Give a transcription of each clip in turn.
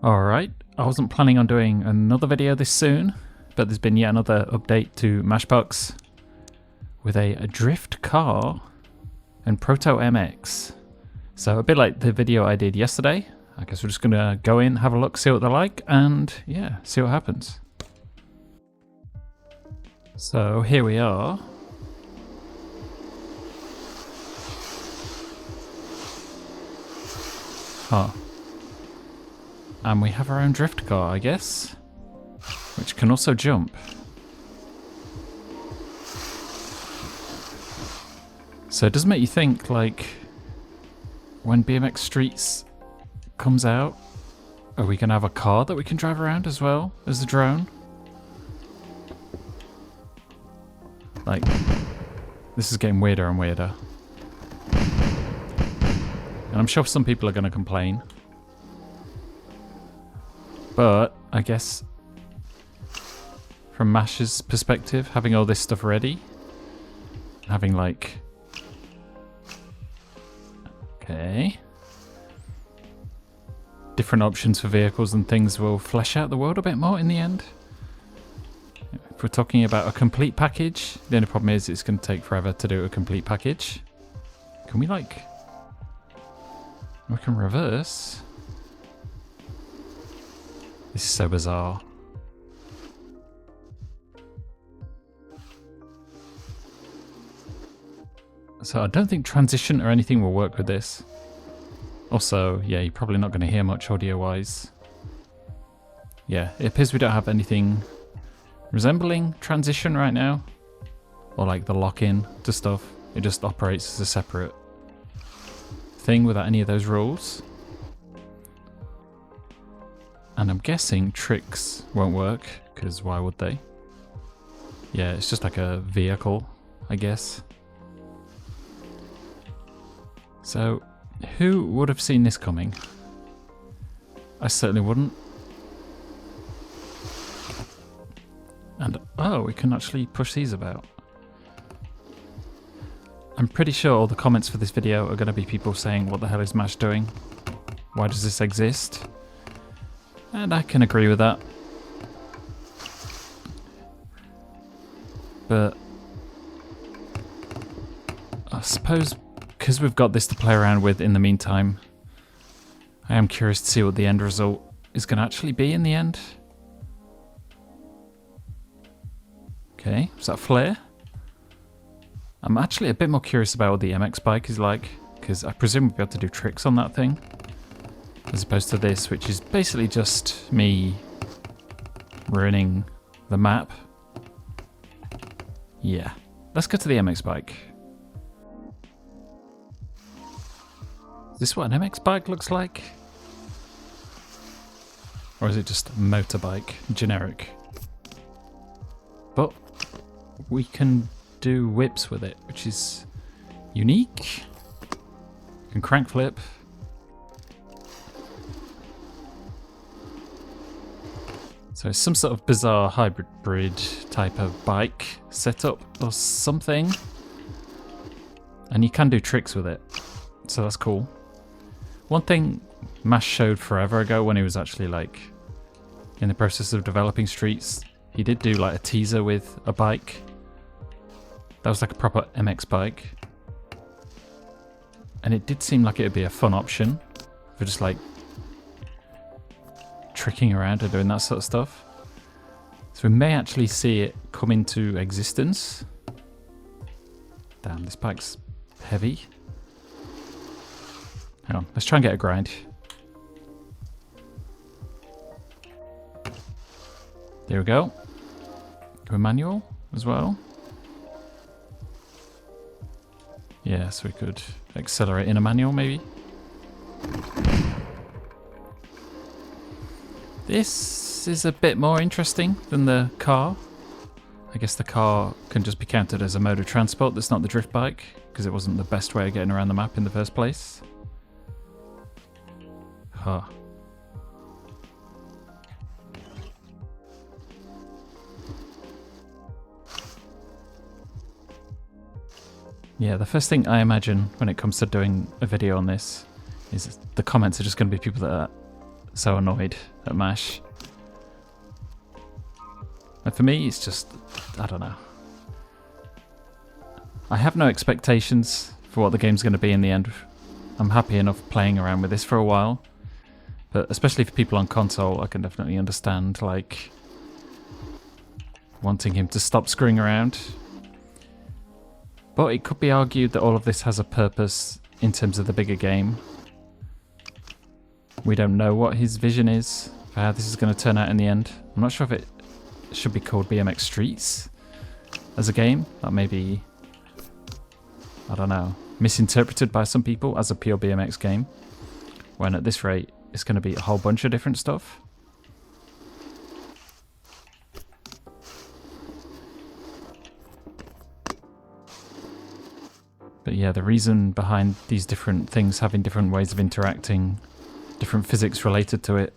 Alright, I wasn't planning on doing another video this soon, but there's been yet another update to Mashbox with a drift car and Proto MX. So a bit like the video I did yesterday, I guess we're just gonna go in, have a look, see what they're like, and yeah, see what happens. So here we are. Huh. And we have our own drift car, I guess, which can also jump. So it does make you think, like, when BMX Streets comes out, are we going to have a car that we can drive around as well as the drone? Like, this is getting weirder and weirder. And I'm sure some people are going to complain. But I guess from Mash's perspective, having all this stuff ready, having like, okay, different options for vehicles and things will flesh out the world a bit more in the end. If we're talking about a complete package, the only problem is it's going to take forever to do a complete package. Can we like, we can reverse. This is so bizarre. So I don't think transition or anything will work with this. Also, yeah, you're probably not going to hear much audio-wise. Yeah, it appears we don't have anything resembling transition right now. Or like the lock-in to stuff. It just operates as a separate thing without any of those rules. And I'm guessing tricks won't work, because why would they? Yeah, it's just like a vehicle, I guess. So, who would have seen this coming? I certainly wouldn't. And, oh, we can actually push these about. I'm pretty sure all the comments for this video are going to be people saying, what the hell is Mash doing? Why does this exist? And I can agree with that. But I suppose because we've got this to play around with in the meantime, I am curious to see what the end result is going to actually be in the end. Okay, is that flare? I'm actually a bit more curious about what the MX bike is like, because I presume we'll be able to do tricks on that thing. As opposed to this, which is basically just me ruining the map. Yeah. Let's go to the MX bike. Is this what an MX bike looks like? Or is it just a motorbike? Generic. But we can do whips with it, which is unique. You can crank flip. So it's some sort of bizarre hybrid type of bike setup or something. And you can do tricks with it. So that's cool. One thing Mash showed forever ago when he was actually like in the process of developing Streets, he did do like a teaser with a bike. That was like a proper MX bike. And it did seem like it would be a fun option for just like tricking around and doing that sort of stuff. So we may actually see it come into existence. Damn, this bike's heavy. Hang on, let's try and get a grind. There we go. Do a manual as well. Yeah, so we could accelerate in a manual maybe. This is a bit more interesting than the car. I guess the car can just be counted as a mode of transport that's not the drift bike, because it wasn't the best way of getting around the map in the first place. Huh. Yeah, the first thing I imagine when it comes to doing a video on this is the comments are just going to be people that are so annoyed at MASH. And for me, it's just, I don't know. I have no expectations for what the game's going to be in the end. I'm happy enough playing around with this for a while. But especially for people on console, I can definitely understand, like, wanting him to stop screwing around. But it could be argued that all of this has a purpose in terms of the bigger game. We don't know what his vision is for how this is going to turn out in the end. I'm not sure if it should be called BMX Streets as a game. That may be, I don't know, misinterpreted by some people as a pure BMX game. When at this rate, it's going to be a whole bunch of different stuff. But yeah, the reason behind these different things having different ways of interacting, different physics related to it,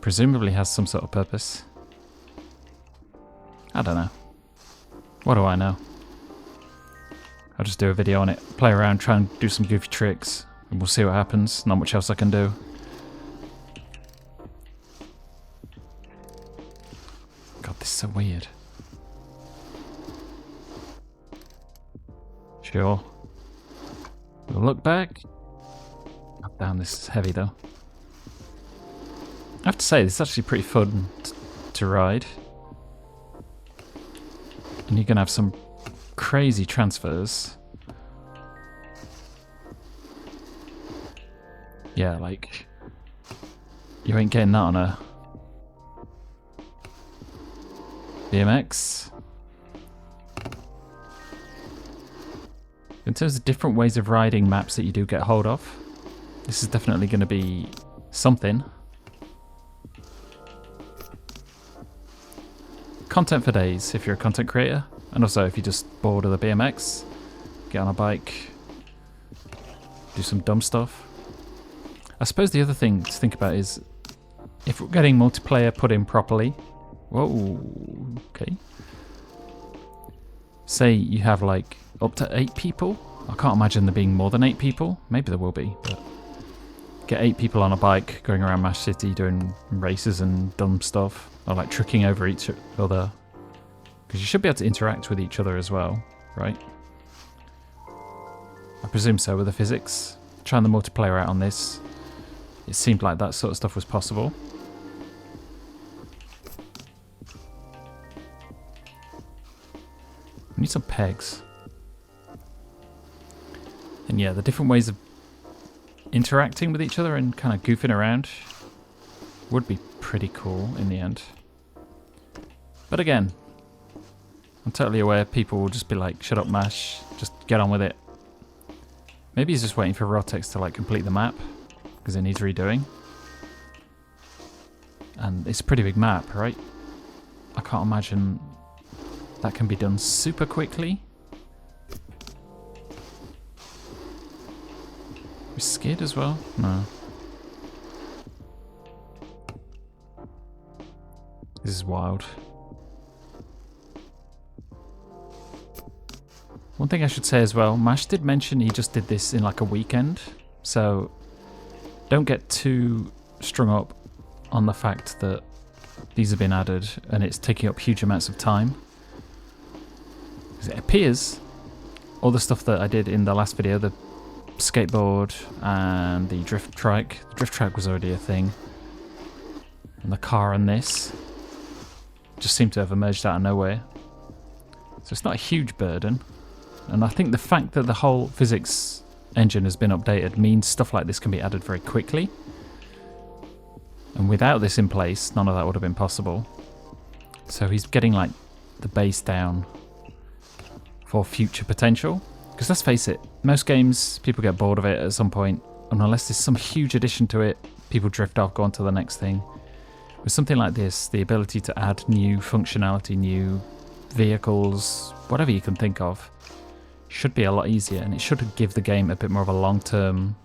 presumably has some sort of purpose. I don't know. What do I know? I'll just do a video on it, play around, try and do some goofy tricks, and we'll see what happens. Not much else I can do. God, this is so weird. Sure. We'll look back. Oh, damn, this is heavy though. I have to say, this is actually pretty fun to ride. And you're going to have some crazy transfers. Yeah, like, you ain't getting that on a BMX. In terms of different ways of riding maps that you do get hold of, this is definitely going to be something. Content for days if you're a content creator, and also if you're just bored of the BMX, get on a bike, do some dumb stuff. I suppose the other thing to think about is if we're getting multiplayer put in properly. Whoa, okay. Say you have like up to 8 people. I can't imagine there being more than 8 people. Maybe there will be, but get 8 people on a bike going around Mash City doing races and dumb stuff, or like tricking over each other. Because you should be able to interact with each other as well, right? I presume so with the physics. Trying the multiplayer out on this, it seemed like that sort of stuff was possible. We need some pegs. And yeah, the different ways of interacting with each other and kind of goofing around would be pretty cool in the end. But again, I'm totally aware people will just be like, shut up Mash, just get on with it. Maybe he's just waiting for Rotex to like complete the map, because it needs redoing. And it's a pretty big map, right? I can't imagine that can be done super quickly. We skid as well? No. This is wild. One thing I should say as well, Mash did mention he just did this in like a weekend, so don't get too strung up on the fact that these have been added and it's taking up huge amounts of time. Because it appears all the stuff that I did in the last video, the skateboard and the drift track was already a thing, and the car and this just seem to have emerged out of nowhere, so it's not a huge burden. And I think the fact that the whole physics engine has been updated means stuff like this can be added very quickly, and without this in place none of that would have been possible. So he's getting like the base down for future potential. Because let's face it, most games, people get bored of it at some point, and unless there's some huge addition to it, people drift off, go on to the next thing. With something like this, the ability to add new functionality, new vehicles, whatever you can think of, should be a lot easier, and it should give the game a bit more of a long-term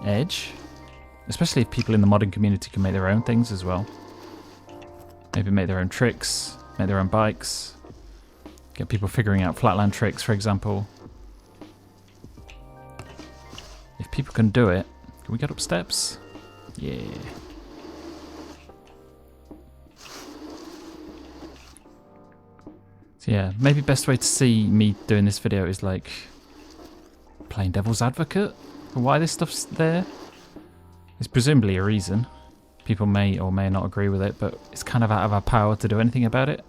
edge, especially if people in the modding community can make their own things as well. Maybe make their own tricks, make their own bikes, get people figuring out flatland tricks, for example. If people can do it, can we get up steps? Yeah. So yeah, maybe best way to see me doing this video is like playing devil's advocate for why this stuff's there. There's presumably a reason. People may or may not agree with it, but it's kind of out of our power to do anything about it.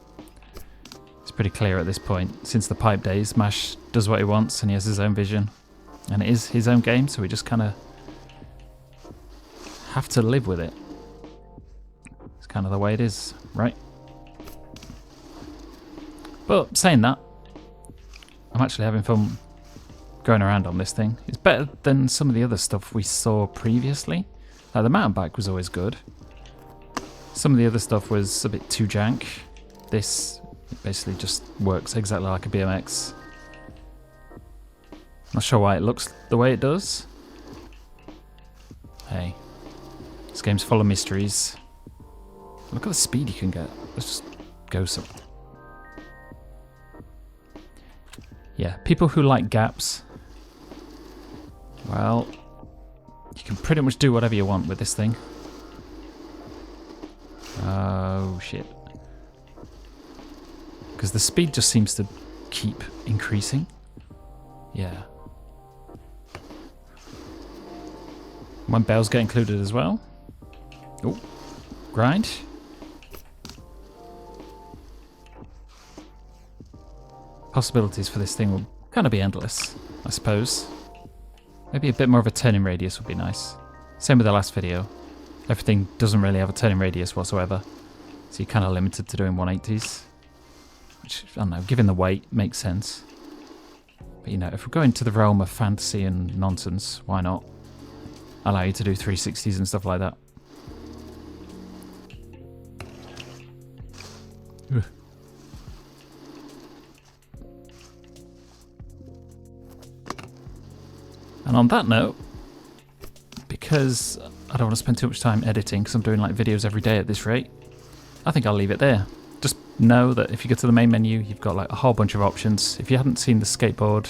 It's pretty clear at this point. Since the pipe days, Mash does what he wants and he has his own vision. And it is his own game, so we just kind of have to live with it. It's kind of the way it is, right? But saying that, I'm actually having fun going around on this thing. It's better than some of the other stuff we saw previously. Like the mountain bike was always good. Some of the other stuff was a bit too jank. This basically just works exactly like a BMX. Not sure why it looks the way it does. Hey, this game's full of mysteries. Look at the speed you can get. Let's just go some. Yeah, people who like gaps, well, you can pretty much do whatever you want with this thing. Oh shit. Because the speed just seems to keep increasing. Yeah. When bells get included as well. Oh, grind. Possibilities for this thing will kind of be endless, I suppose. Maybe a bit more of a turning radius would be nice. Same with the last video. Everything doesn't really have a turning radius whatsoever, so you're kind of limited to doing 180s. Which, I don't know, given the weight, makes sense. But you know, if we're going to the realm of fantasy and nonsense, why not allow you to do 360s and stuff like that? Ugh. And on that note, because I don't want to spend too much time editing because I'm doing like videos every day at this rate, I think I'll leave it there. Just know that if you go to the main menu, you've got like a whole bunch of options. If you hadn't seen the skateboard,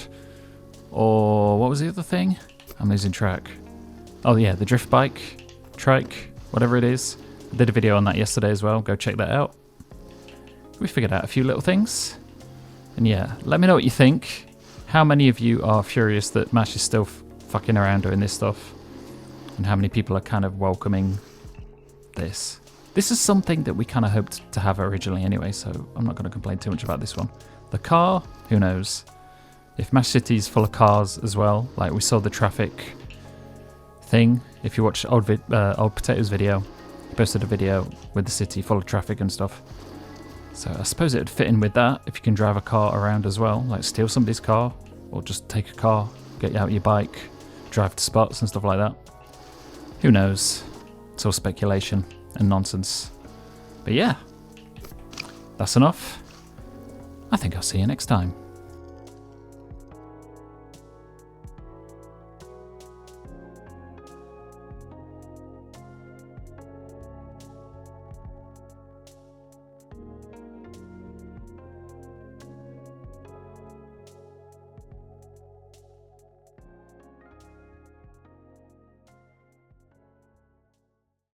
or what was the other thing? I'm losing track. Oh yeah, the drift bike, trike, whatever it is. I did a video on that yesterday as well. Go check that out. We figured out a few little things. And yeah, let me know what you think. How many of you are furious that Mash is still fucking around doing this stuff? And how many people are kind of welcoming this? This is something that we kind of hoped to have originally anyway, so I'm not going to complain too much about this one. The car, who knows? If Mash City is full of cars as well, like we saw the traffic thing. If you watch old Potato's video, he posted a video with the city full of traffic and stuff. So I suppose it would fit in with that if you can drive a car around as well, like steal somebody's car, or just take a car, get out your bike, drive to spots and stuff like that. Who knows? It's all speculation and nonsense. But yeah, that's enough. I think I'll see you next time.